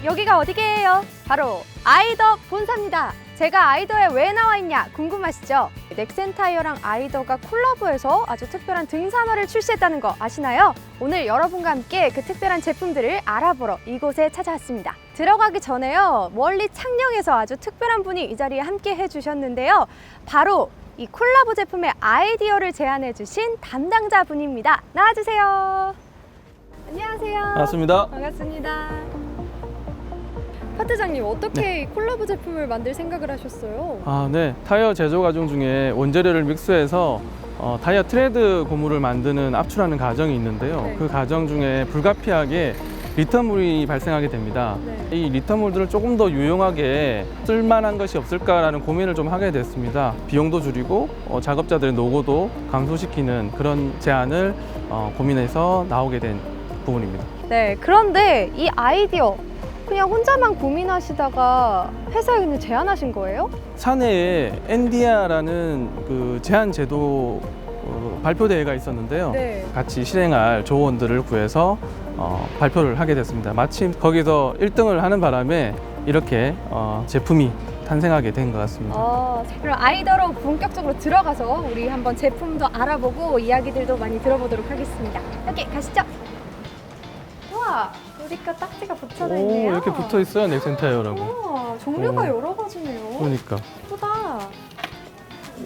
여기가 어디게요? 바로 아이더 본사입니다. 제가 아이더에 왜 나와 있냐 궁금하시죠? 넥센타이어랑 아이더가 콜라보해서 아주 특별한 등산화를 출시했다는 거 아시나요? 오늘 여러분과 함께 그 특별한 제품들을 알아보러 이곳에 찾아왔습니다. 들어가기 전에요, 멀리 창녕에서 아주 특별한 분이 이 자리에 함께 해주셨는데요. 바로 이 콜라보 제품의 아이디어를 제안해 주신 담당자분입니다. 나와주세요. 안녕하세요. 반갑습니다. 반갑습니다. 파트장님, 어떻게 이 콜라보 제품을 만들 생각을 하셨어요? 네. 타이어 제조 과정 중에 원재료를 믹스해서 타이어 트레드 고무를 만드는 압출하는 과정이 있는데요. 네. 그 과정 중에 불가피하게 리턴물이 발생하게 됩니다. 네. 이 리턴물들을 조금 더 유용하게 쓸만한 것이 없을까라는 고민을 좀 하게 됐습니다. 비용도 줄이고 작업자들의 노고도 감소시키는 그런 제안을 고민해서 나오게 된 부분입니다. 네, 그런데 이 아이디어 그냥 혼자만 고민하시다가 회사에 그냥 제안하신 거예요? 사내에 NDR라는 그 제한 제도 발표 대회가 있었는데요. 네. 같이 실행할 조원들을 구해서 발표를 하게 됐습니다. 마침 거기서 1등을 하는 바람에 이렇게 제품이 탄생하게 된 것 같습니다. 그럼 아이더로 본격적으로 들어가서 우리 한번 제품도 알아보고 이야기들도 많이 들어보도록 하겠습니다. 여기 가시죠. 우와, 우리 거 딱지가 붙여져 있네요. 이렇게 붙어 있어요, 넥센타이어라고. 우와, 종류가 오. 여러 가지네요. 그러니까. 예쁘다.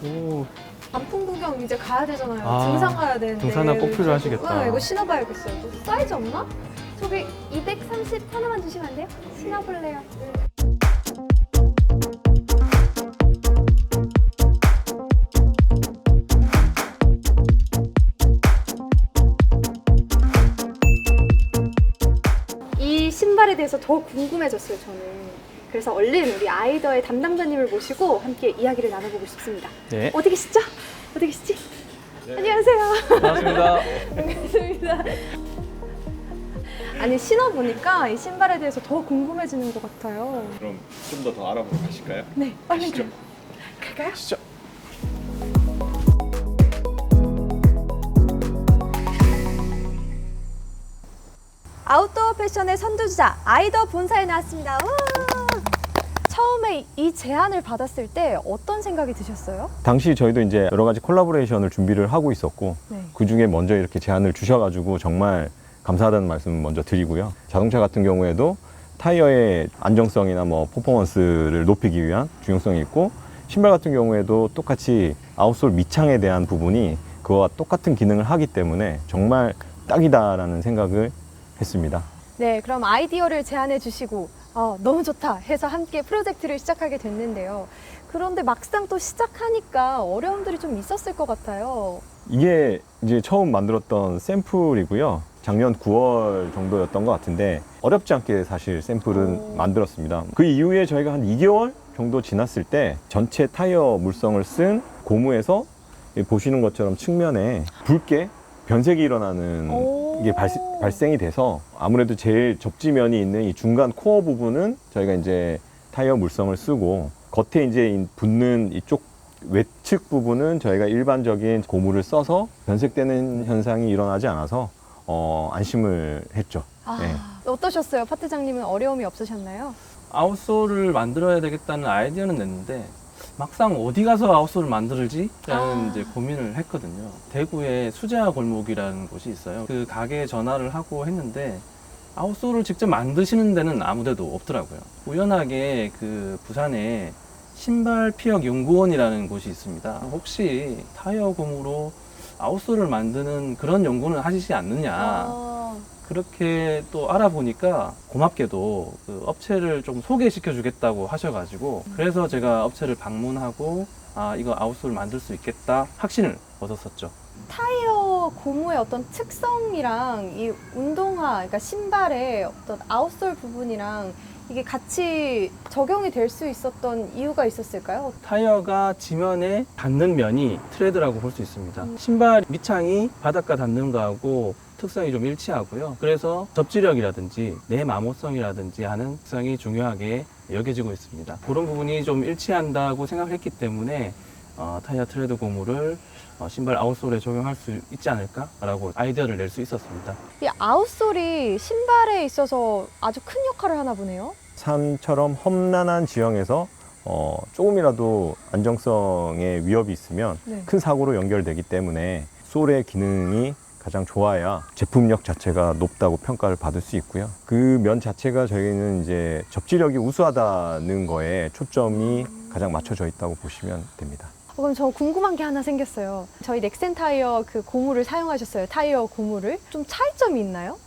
오, 단풍 구경 이제 가야 되잖아요. 아, 등산 가야 되는데. 등산화 꼭 필요하시겠다. 이거 신어봐야겠어요. 뭐 사이즈 없나? 저기 230 하나만 주시면 안 돼요? 신어볼래요. 이 신발에 대해서 더 궁금해졌어요, 저는. 그래서 얼른 우리 아이더의 담당자님을 모시고 함께 이야기를 나눠보고 싶습니다. 네. 어디 계시죠? 어디 계시지? 안녕하세요. 반갑습니다. 반갑습니다. 아니, 신어보니까 이 신발에 대해서 더 궁금해지는 것 같아요. 그럼 좀 더 알아보러 가실까요? 네, 얼른 가시죠. 갈까요? 가시죠. 아웃도어 패션의 선두주자 아이더 본사에 나왔습니다. 우와! 처음에 이 제안을 받았을 때 어떤 생각이 드셨어요? 당시 저희도 이제 여러 가지 콜라보레이션을 준비를 하고 있었고 네. 그 중에 먼저 이렇게 제안을 주셔가지고 정말 감사하다는 말씀 먼저 드리고요. 자동차 같은 경우에도 타이어의 안정성이나 뭐 퍼포먼스를 높이기 위한 중요성이 있고, 신발 같은 경우에도 똑같이 아웃솔 밑창에 대한 부분이 그와 똑같은 기능을 하기 때문에 정말 딱이다라는 생각을 했습니다. 네, 그럼 아이디어를 제안해 주시고 너무 좋다 해서 함께 프로젝트를 시작하게 됐는데요. 그런데 막상 또 시작하니까 어려움들이 좀 있었을 것 같아요. 이게 이제 처음 만들었던 샘플이고요. 작년 9월 정도였던 것 같은데 어렵지 않게 사실 샘플은 만들었습니다. 그 이후에 저희가 한 2개월 정도 지났을 때 전체 타이어 물성을 쓴 고무에서 보시는 것처럼 측면에 붉게 변색이 일어나는 이게 발생이 돼서 아무래도 제일 접지면이 있는 이 중간 코어 부분은 저희가 이제 타이어 물성을 쓰고, 겉에 이제 붙는 이쪽 외측 부분은 저희가 일반적인 고무를 써서 변색되는 현상이 일어나지 않아서 안심을 했죠. 네. 어떠셨어요? 파트장님은 어려움이 없으셨나요? 아웃솔을 만들어야 되겠다는 아이디어는 냈는데 막상 어디 가서 아웃솔을 만들지? 라는 이제 고민을 했거든요. 대구에 수제화 골목이라는 곳이 있어요. 그 가게에 전화를 하고 했는데 아웃솔을 직접 만드시는 데는 아무 데도 없더라고요. 우연하게 그 부산에 신발 피혁 연구원이라는 곳이 있습니다. 혹시 타이어 고무로 아웃솔을 만드는 그런 연구는 하시지 않느냐. 그렇게 또 알아보니까 고맙게도 그 업체를 좀 소개시켜 주겠다고 하셔가지고, 그래서 제가 업체를 방문하고 이거 아웃솔 만들 수 있겠다 확신을 얻었었죠. 타이어 고무의 어떤 특성이랑 이 운동화, 그러니까 신발의 어떤 아웃솔 부분이랑 이게 같이 적용이 될 수 있었던 이유가 있었을까요? 타이어가 지면에 닿는 면이 트레드라고 볼 수 있습니다. 신발 밑창이 바닥과 닿는 거하고 특성이 좀 일치하고요. 그래서 접지력이라든지 내 마모성이라든지 하는 특성이 중요하게 여겨지고 있습니다. 그런 부분이 좀 일치한다고 생각을 했기 때문에 타이어 트레드 고무를 신발 아웃솔에 적용할 수 있지 않을까라고 아이디어를 낼 수 있었습니다. 이 아웃솔이 신발에 있어서 아주 큰 역할을 하나 보네요. 산처럼 험난한 지형에서 조금이라도 안정성에 위협이 있으면 네. 큰 사고로 연결되기 때문에 솔의 기능이 가장 좋아야 제품력 자체가 높다고 평가를 받을 수 있고요. 그 면 자체가 저희는 이제 접지력이 우수하다는 거에 초점이 가장 맞춰져 있다고 보시면 됩니다. 그럼 저 궁금한 게 하나 생겼어요. 저희 넥센 타이어 그 고무를 사용하셨어요. 타이어 고무를. 좀 차이점이 있나요?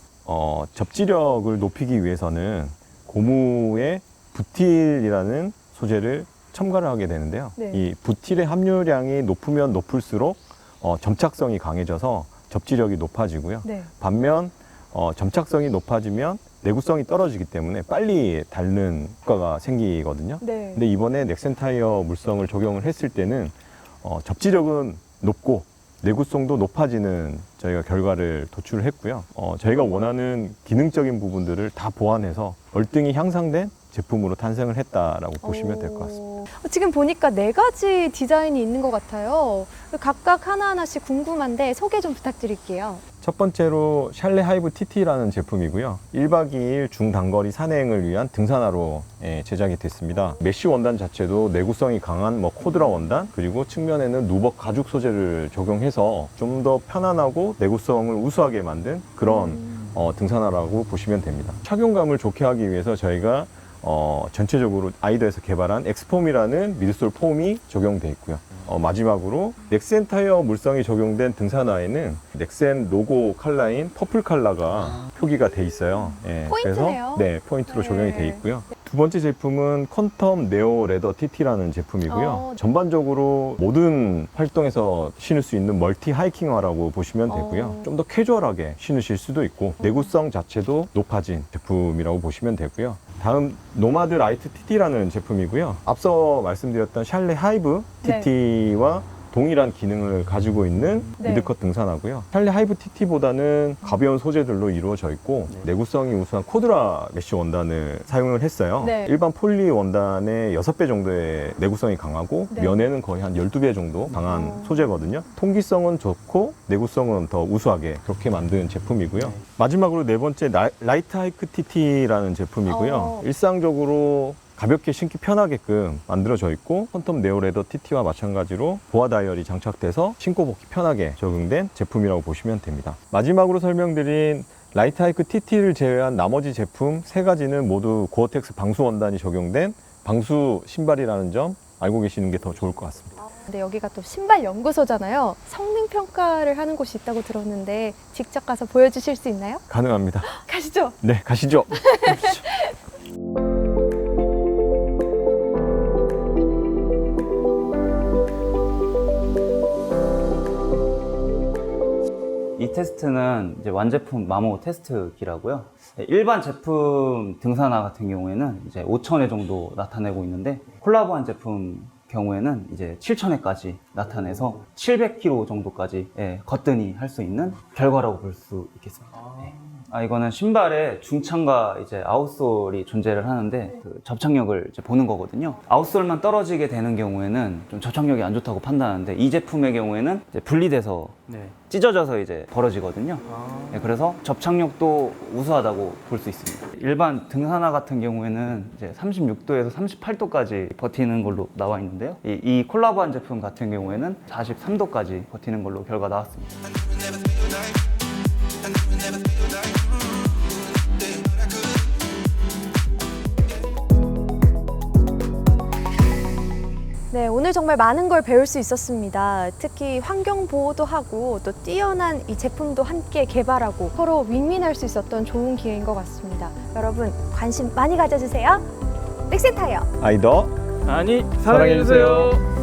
접지력을 높이기 위해서는 고무에 부틸이라는 소재를 첨가를 하게 되는데요. 네. 이 부틸의 함유량이 높으면 높을수록 점착성이 강해져서 접지력이 높아지고요. 네. 반면 점착성이 높아지면 내구성이 떨어지기 때문에 빨리 닳는 효과가 생기거든요. 네. 근데 이번에 넥센 타이어 물성을 적용을 했을 때는 접지력은 높고 내구성도 높아지는 저희가 결과를 도출을 했고요. 저희가 원하는 기능적인 부분들을 다 보완해서 월등히 향상된 제품으로 탄생을 했다라고 보시면 될 것 같습니다. 지금 보니까 4가지 디자인이 있는 것 같아요. 각각 하나하나씩 궁금한데 소개 좀 부탁드릴게요. 첫 번째로 샬레 하이브 TT라는 제품이고요. 1박 2일 중단거리 산행을 위한 등산화로 제작이 됐습니다. 메쉬 원단 자체도 내구성이 강한 코드라 원단, 그리고 측면에는 누벅 가죽 소재를 적용해서 좀 더 편안하고 내구성을 우수하게 만든 그런 등산화라고 보시면 됩니다. 착용감을 좋게 하기 위해서 저희가 전체적으로 아이더에서 개발한 엑스폼이라는 미드솔 폼이 적용되어 있고요. 마지막으로 넥센 타이어 물성이 적용된 등산화에는 넥센 로고 컬러인 퍼플 컬러가 표기가 돼 있어요. 포인트네요. 그래서 포인트로 네. 적용이 돼 있고요. 두 번째 제품은 퀀텀 네오 레더 TT라는 제품이고요. 전반적으로 모든 활동에서 신을 수 있는 멀티 하이킹화라고 보시면 되고요. 좀 더 캐주얼하게 신으실 수도 있고 내구성 자체도 높아진 제품이라고 보시면 되고요. 다음 노마드 라이트 TT라는 제품이고요. 앞서 말씀드렸던 샬레 하이브 네. TT와 동일한 기능을 가지고 있는 네. 미드컷 등산화고요. 샬레 하이브 TT보다는 가벼운 소재들로 이루어져 있고 내구성이 우수한 코드라 메쉬 원단을 사용을 했어요. 네. 일반 폴리 원단의 6배 정도의 내구성이 강하고 네. 면에는 거의 한 12배 정도 강한 소재거든요. 통기성은 좋고 내구성은 더 우수하게 그렇게 만든 제품이고요. 마지막으로 네 번째 라이트 하이크 TT라는 제품이고요. 일상적으로 가볍게 신기 편하게끔 만들어져 있고 퀀텀 네오 레더 TT와 마찬가지로 보아 다이얼이 장착돼서 신고 벗기 편하게 적용된 제품이라고 보시면 됩니다. 마지막으로 설명드린 라이트 하이크 TT를 제외한 나머지 제품 3가지는 모두 고어텍스 방수 원단이 적용된 방수 신발이라는 점 알고 계시는 게 더 좋을 것 같습니다. 근데 여기가 또 신발 연구소잖아요. 성능 평가를 하는 곳이 있다고 들었는데 직접 가서 보여주실 수 있나요? 가능합니다. 가시죠. 네, 가시죠. 이 테스트는 이제 완제품 마모 테스트기라고요. 일반 제품 등산화 같은 경우에는 이제 5,000회 정도 나타내고 있는데 콜라보한 제품 경우에는 이제 7,000회까지 나타내서 700km 정도까지 거뜬히 할 수 있는 결과라고 볼 수 있겠습니다. 이거는 신발에 중창과 이제 아웃솔이 존재를 하는데 그 접착력을 이제 보는 거거든요. 아웃솔만 떨어지게 되는 경우에는 좀 접착력이 안 좋다고 판단하는데 이 제품의 경우에는 이제 분리돼서 찢어져서 이제 벌어지거든요. 그래서 접착력도 우수하다고 볼 수 있습니다. 일반 등산화 같은 경우에는 이제 36도에서 38도까지 버티는 걸로 나와 있는데요. 이 콜라보한 제품 같은 경우에는 43도까지 버티는 걸로 결과 나왔습니다. 네, 오늘 정말 많은 걸 배울 수 있었습니다. 특히 환경 보호도 하고 또 뛰어난 이 제품도 함께 개발하고 서로 윈윈할 수 있었던 좋은 기회인 것 같습니다. 여러분 관심 많이 가져주세요. 넥센 타이어. 아이더 아니, 사랑해주세요.